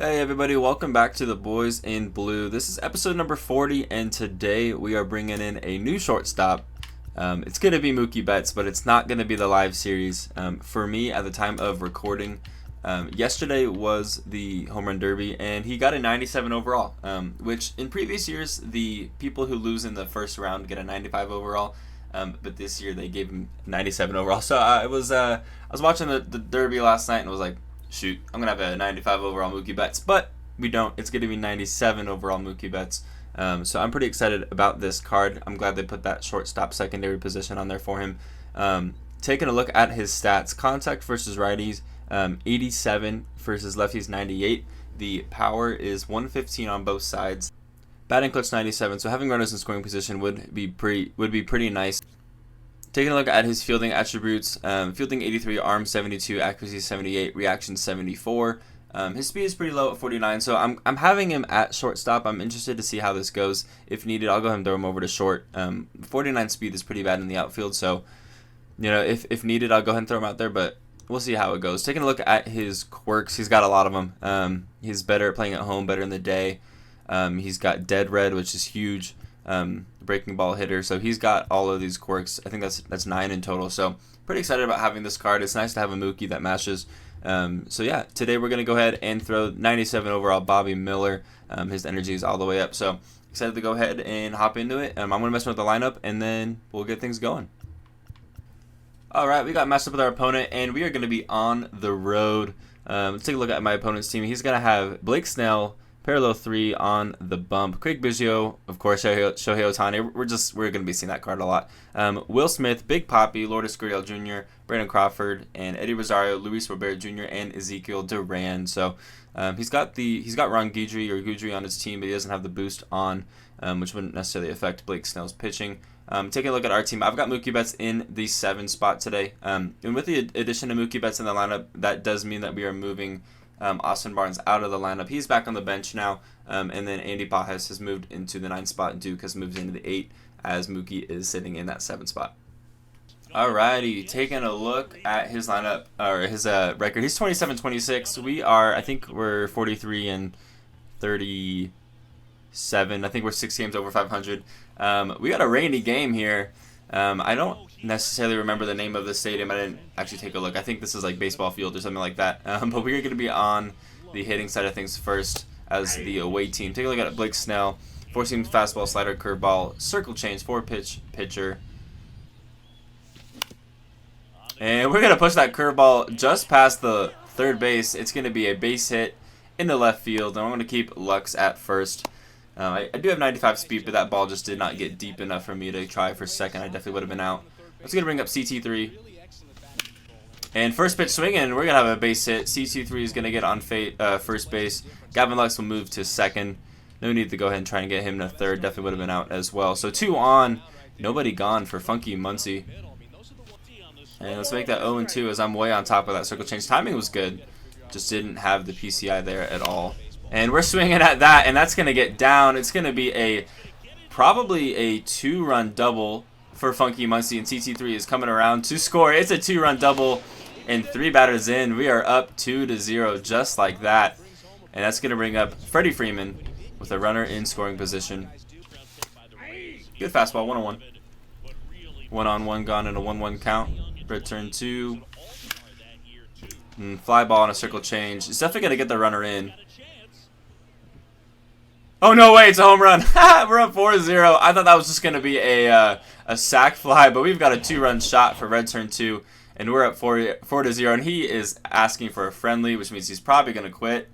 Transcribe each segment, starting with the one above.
Hey everybody, welcome back to the Boys in Blue. This is episode number 40, and today we are bringing in a new shortstop. It's going to be Mookie Betts, but it's not going to be the live series. For me, at the time of recording, yesterday was the Home Run Derby, and he got a 97 overall, which in previous years, the people who lose in the first round get a 95 overall, but this year they gave him 97 overall. So I was watching the Derby last night and was like, shoot, I'm going to have a 95 overall Mookie Betts, but we don't. It's going to be 97 overall Mookie Betts. So I'm pretty excited about this card. I'm glad they put that shortstop secondary position on there for him. Taking a look at his stats, contact versus righties, 87 versus lefties, 98. The power is 115 on both sides. Batting clutch 97, so having runners in scoring position would be pretty nice. Taking a look at his fielding attributes, fielding 83, arm 72, accuracy 78, reaction 74. His speed is pretty low at 49, so I'm having him at shortstop. I'm interested to see how this goes. If needed, I'll go ahead and throw him over to short. 49 speed is pretty bad in the outfield, so if needed, I'll go ahead and throw him out there, but we'll see how it goes. Taking a look at his quirks, he's got a lot of them. He's better at playing at home, better in the day. He's got dead red, which is huge. Breaking ball hitter, so he's got all of these quirks. I think that's 9 in total, so pretty excited about having this card. It's nice to have a Mookie that matches. So yeah, today we're going to go ahead and throw 97 overall Bobby Miller. His energy is all the way up, so excited to go ahead and hop into it. I'm going to mess with the lineup, and then we'll get things going. Alright, we got matched up with our opponent, and we are going to be on the road. Let's take a look at my opponent's team. He's going to have Blake Snell, Parallel 3 on the bump. Craig Biggio, of course, Shohei Ohtani. We're going to be seeing that card a lot. Will Smith, Big Papi, Lourdes Gurriel Jr., Brandon Crawford, and Eddie Rosario, Luis Robert Jr., and Ezekiel Duran. So he's got Ron Guidry on his team, but he doesn't have the boost on, which wouldn't necessarily affect Blake Snell's pitching. Taking a look at our team, I've got Mookie Betts in the 7 spot today. And with the addition of Mookie Betts in the lineup, that does mean that we are moving Austin Barnes out of the lineup. He's back on the bench now, and then Andy Pajes has moved into the 9 spot, and Duke has moved into the 8 as Mookie is sitting in that 7 spot. Alrighty, taking a look at his lineup, or his record. He's 27-26. I think we're 43 and 37. I think we're 6 games over 500. We got a rainy game here. I don't necessarily remember the name of the stadium. I didn't actually take a look. I think this is like baseball field or something like that. But we're going to be on the hitting side of things first as the away team. Take a look at Blake Snell. 4-seam fastball, slider, curveball, circle change, 4-pitch pitcher. And we're going to push that curveball just past the third base. It's going to be a base hit into left field. And I'm going to keep Lux at first. I do have 95 speed, but that ball just did not get deep enough for me to try for second. I definitely would have been out. Let's going to bring up CT3. And first pitch swinging, we're going to have a base hit. CT3 is going to get on first base. Gavin Lux will move to second. No need to go ahead and try and get him to third. Definitely would have been out as well. So 2 on, nobody gone for Funky Muncy. And let's make that 0-2 as I'm way on top of that circle change. Timing was good. Just didn't have the PCI there at all. And we're swinging at that, and that's going to get down. It's going to be probably a 2-run double for Funky Muncy, and CT3 is coming around to score. It's a 2-run double, and 3 batters in. We are up 2-0 just like that. And that's going to bring up Freddie Freeman with a runner in scoring position. Good fastball, 1-on-1. 1-on-1 gone in a 1-1 count. Return 2. And fly ball on a circle change. It's definitely going to get the runner in. Oh, no way, it's a home run. We're up 4-0. I thought that was just going to be a sac fly, but we've got a 2-run shot for red turn 2, and we're up 4-0, and he is asking for a friendly, which means he's probably going to quit,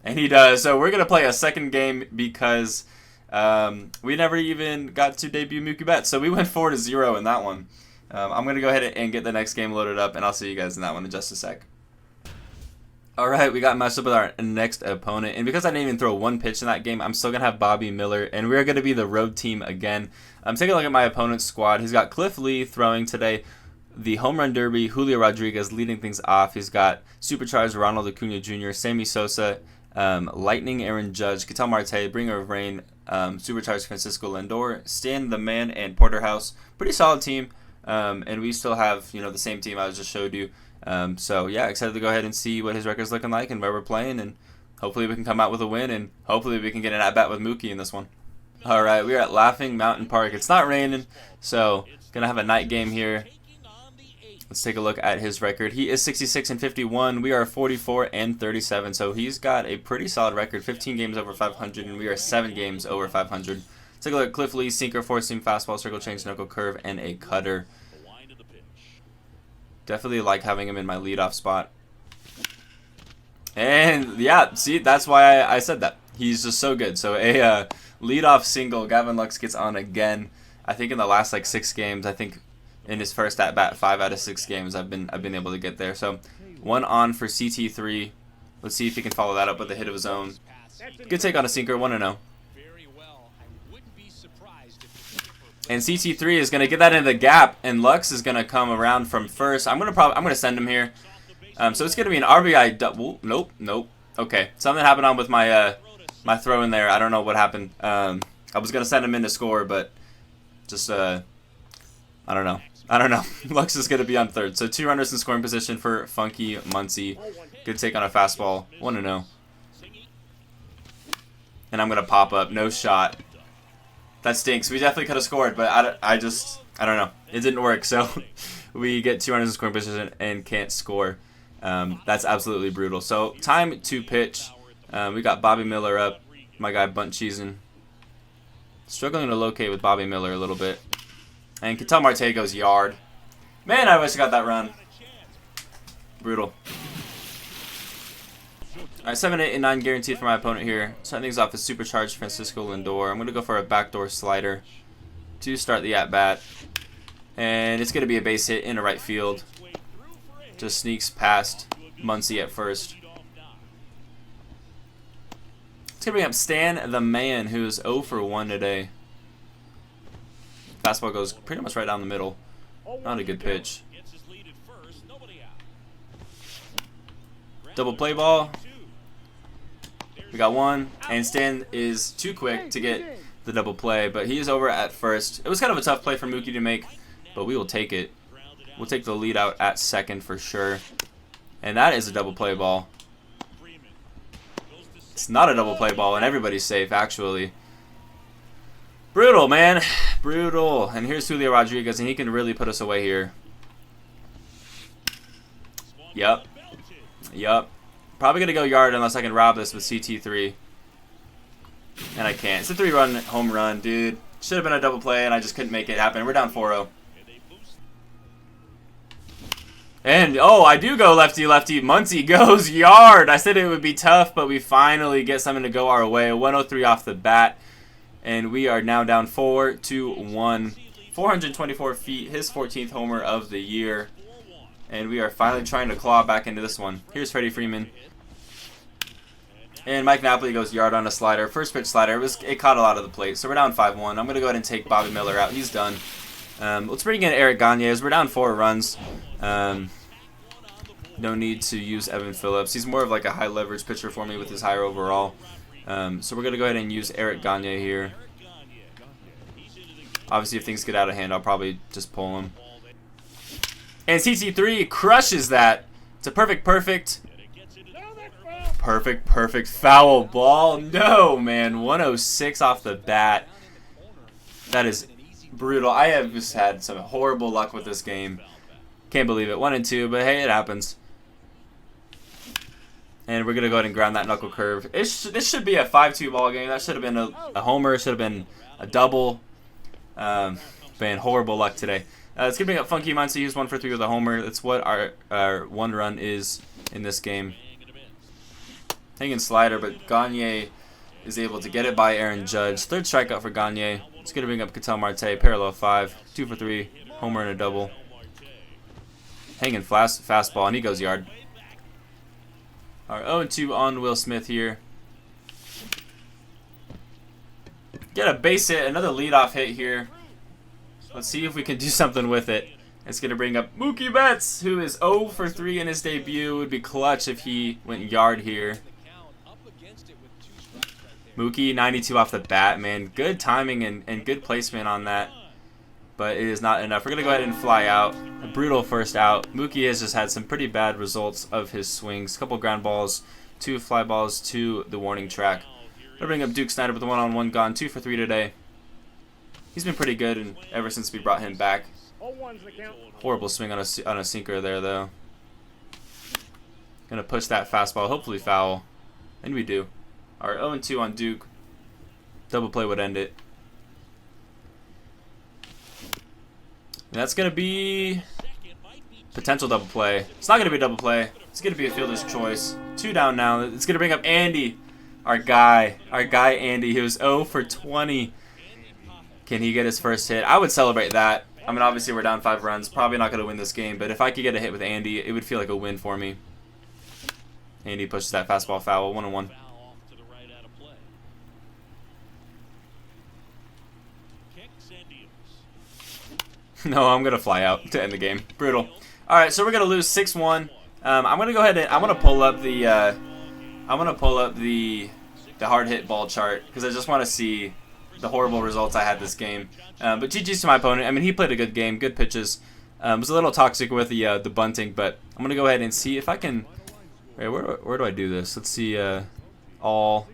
and he does. So we're going to play a second game because we never even got to debut Mookie Betts, so we went 4-0 in that one. I'm going to go ahead and get the next game loaded up, and I'll see you guys in that one in just a sec. Alright, we got matched up with our next opponent, and because I didn't even throw 1 pitch in that game, I'm still going to have Bobby Miller, and we're going to be the road team again. Taking a look at my opponent's squad. He's got Cliff Lee throwing today, the Home Run Derby, Julio Rodriguez leading things off. He's got Supercharged Ronald Acuna Jr., Sammy Sosa, Lightning Aaron Judge, Ketel Marte, Bringer of Rain, Supercharged Francisco Lindor, Stan the Man, and Porterhouse. Pretty solid team, and we still have the same team I just showed you. So yeah, excited to go ahead and see what his record's looking like and where we're playing, and hopefully we can come out with a win, and hopefully we can get an at-bat with Mookie in this one. All right, we are at Laughing Mountain Park. It's not raining, so gonna have a night game here. Let's take a look at his record. He is 66-51. We are 44-37. So he's got a pretty solid record. 15 games over 500, and we are 7 games over 500. Let's take a look at Cliff Lee: sinker, four-seam fastball, circle change, knuckle curve, and a cutter. Definitely like having him in my leadoff spot. And yeah, see, that's why I said that. He's just so good. So a leadoff single. Gavin Lux gets on again. I think in the last like 6 games, I think in his first at bat, 5 out of 6 games, I've been able to get there. So 1 on for CT3. Let's see if he can follow that up with a hit of his own. Good take on a sinker, 1-0. And CT3 is gonna get that into the gap, and Lux is gonna come around from first. I'm gonna send him here. So it's gonna be an RBI double. Nope. Okay, something happened on with my my throw in there. I don't know what happened. I was gonna send him in to score, but just I don't know. Lux is going to be on third. So 2 runners in scoring position for Funky Muncie. Good take on a fastball. 1-0. And I'm going to pop up. No shot. That stinks. We definitely could have scored, but I don't know. It didn't work. So we get 2 runners in scoring position and can't score. That's absolutely brutal. So time to pitch. We got Bobby Miller up. My guy bunt cheesing. Struggling to locate with Bobby Miller a little bit. And Ketel Marte goes yard. Man, I wish I got that run. Brutal. Alright, 7, 8, and 9 guaranteed for my opponent here. Starting things off with supercharged Francisco Lindor. I'm going to go for a backdoor slider to start the at-bat. And it's going to be a base hit into right field. Just sneaks past Muncie at first. It's going to bring up Stan the Man, who is 0 for 1 today. Fastball goes pretty much right down the middle. Not a good pitch. Double play ball. We got 1. And Stan is too quick to get the double play, but he is over at first. It was kind of a tough play for Mookie to make, but we will take it. We'll take the lead out at second for sure. And that is a double play ball. It's not a double play ball, and everybody's safe, actually. Brutal, man. Brutal. And here's Julio Rodriguez, and he can really put us away here. Yup. Probably going to go yard unless I can rob this with CT3. And I can't. It's a 3-run home run, dude. Should have been a double play, and I just couldn't make it happen. We're down 4-0. And, oh, I do go lefty. Muncie goes yard. I said it would be tough, but we finally get something to go our way. 103 off the bat. And we are now down 4-1. 424 feet, his 14th homer of the year. And we are finally trying to claw back into this one. Here's Freddie Freeman. And Mike Napoli goes yard on a slider. First pitch slider. It caught a lot of the plate. So we're down 5-1. I'm going to go ahead and take Bobby Miller out. He's done. Let's bring in Eric Gagne. We're down 4 runs. No need to use Evan Phillips. He's more of like a high leverage pitcher for me with his higher overall. So we're going to go ahead and use Eric Gagne here. Obviously, if things get out of hand, I'll probably just pull him. And CT3 crushes that. It's a perfect foul ball. No, man. 106 off the bat. That is brutal. I have just had some horrible luck with this game. Can't believe it. 1-2, but hey, it happens. And we're going to go ahead and ground that knuckle curve. This should be a 5-2 ball game. That should have been a homer. It should have been a double. Man, horrible luck today. It's going to bring up Funky Muncie. He's 1 for 3 with a homer. That's what our 1 run is in this game. Hanging slider, but Gagne is able to get it by Aaron Judge. 3rd strikeout for Gagne. It's going to bring up Ketel Marte. Parallel 5. 2 for 3. Homer and a double. Hanging fastball, and he goes yard. Our 0-2 on Will Smith here. Get a base hit, another leadoff hit here. Let's see if we can do something with it. It's going to bring up Mookie Betts, who is 0 for 3 in his debut. It would be clutch if he went yard here. Mookie, 92 off the bat, man. Good timing and good placement on that. But it is not enough. We're going to go ahead and fly out. A brutal first out. Mookie has just had some pretty bad results of his swings. A couple ground balls 2 fly balls to the warning track. I'll bring up Duke Snider with the 1-on-1 gone, 2 for 3 today. He's been pretty good and ever since we brought him back. Horrible swing on a sinker there, though. Gonna push that fastball, hopefully foul. And we do. Our 0-2 on Duke. Double play would end it. And that's gonna be potential double play. It's not gonna be a double play. It's gonna be a fielder's choice. 2 down now. It's gonna bring up Andy, our guy Andy. He was 0 for 20. Can he get his first hit? I would celebrate that. I mean, obviously we're down 5 runs. Probably not gonna win this game, but if I could get a hit with Andy, it would feel like a win for me. Andy pushes that fastball foul. 1-1. No, I'm gonna fly out to end the game. Brutal. All right, so we're gonna lose 6-1. I'm gonna go ahead and I'm gonna pull up the hard hit ball chart because I just want to see the horrible results I had this game. But GG's to my opponent. I mean, he played a good game, good pitches. Was a little toxic with the bunting, but I'm gonna go ahead and see if I can. Wait, where do I do this? Let's see. All.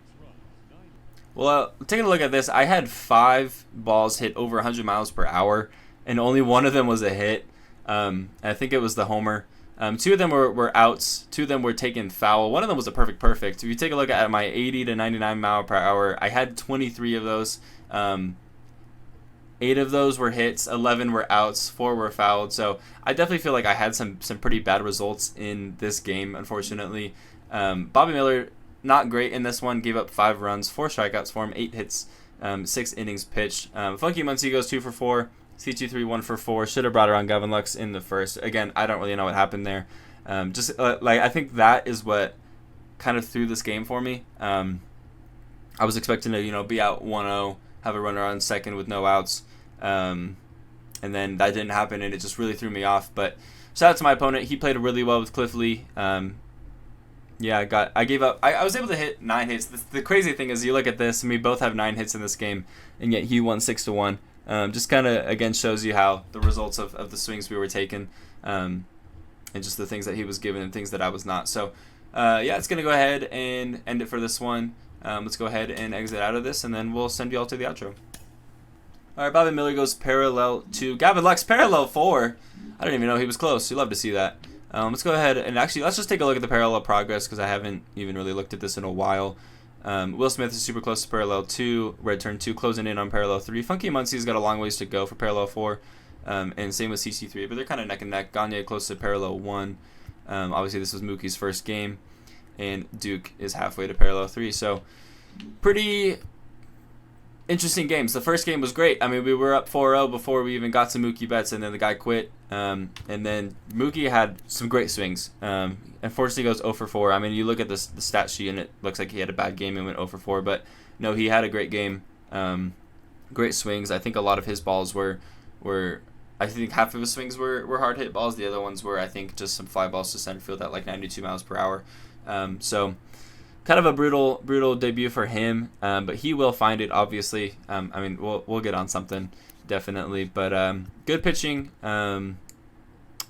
Well, taking a look at this, I had 5 balls hit over 100 miles per hour. And only one of them was a hit. I think it was the homer. 2 of them were outs. 2 of them were taken foul. One of them was a perfect. If you take a look at my 80 to 99 mile per hour, I had 23 of those. 8 of those were hits. 11 were outs. 4 were fouled. So I definitely feel like I had some pretty bad results in this game, unfortunately. Bobby Miller, not great in this one. Gave up 5 runs, 4 strikeouts for him, 8 hits, 6 innings pitched. Funky Muncie goes 2 for 4. C23 1 for 4. Should have brought around Gavin Lux in the first. Again, I don't really know what happened there. I think that is what kind of threw this game for me. I was expecting to be out 1-0, have a runner on second with no outs, and then that didn't happen, and it just really threw me off. But shout out to my opponent. He played really well with Cliff Lee. I gave up. I was able to hit 9 hits. The crazy thing is, you look at this, and we both have 9 hits in this game, and yet he won 6-1. Just kind of, again, shows you how the results of the swings we were taking and just the things that he was given and things that I was not. So, it's going to go ahead and end it for this one. Let's go ahead and exit out of this, and then we'll send you all to the outro. All right, Bobby Miller goes parallel to Gavin Lux, parallel 4. I didn't even know he was close. You love to see that. Let's go ahead and actually, let's just take a look at the parallel progress because I haven't even really looked at this in a while. Will Smith is super close to parallel 2. Red turn 2 closing in on parallel 3. Funky Muncie's got a long ways to go for parallel 4. And same with CC3, but they're kind of neck and neck. Gagne close to parallel 1. Obviously, this was Mookie's first game. And Duke is halfway to parallel 3. So, pretty interesting games. The first game was great. I mean, we were up 4-0 before we even got to Mookie Betts, and then the guy quit. And then Mookie had some great swings. Unfortunately, goes 0 for 4. I mean, you look at the stat sheet, and it looks like he had a bad game and went 0 for 4. But, no, he had a great game. Great swings. I think a lot of his balls were I think half of his swings were hard hit balls. The other ones were, I think, just some fly balls to center field at like 92 miles per hour. So, kind of a brutal debut for him. But he will find it, obviously. I mean, we'll get on something. Definitely, but good pitching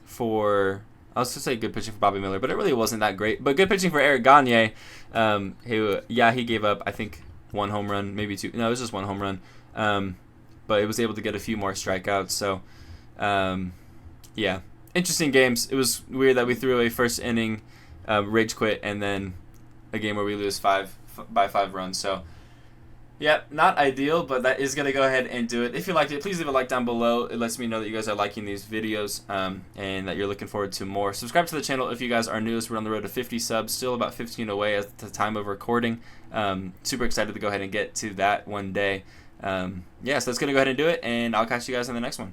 for. I was to say good pitching for Bobby Miller, but it really wasn't that great. But good pitching for Eric Gagne, he gave up I think 1 home run, maybe 2. No, it was just 1 home run, but it was able to get a few more strikeouts. So, interesting games. It was weird that we threw a first inning rage quit and then a game where we lose 5 runs. So. Yeah, not ideal, but that is going to go ahead and do it. If you liked it, please leave a like down below. It lets me know that you guys are liking these videos and that you're looking forward to more. Subscribe to the channel if you guys are newest. We're on the road to 50 subs, still about 15 away at the time of recording. Super excited to go ahead and get to that one day. So that's going to go ahead and do it, and I'll catch you guys in the next one.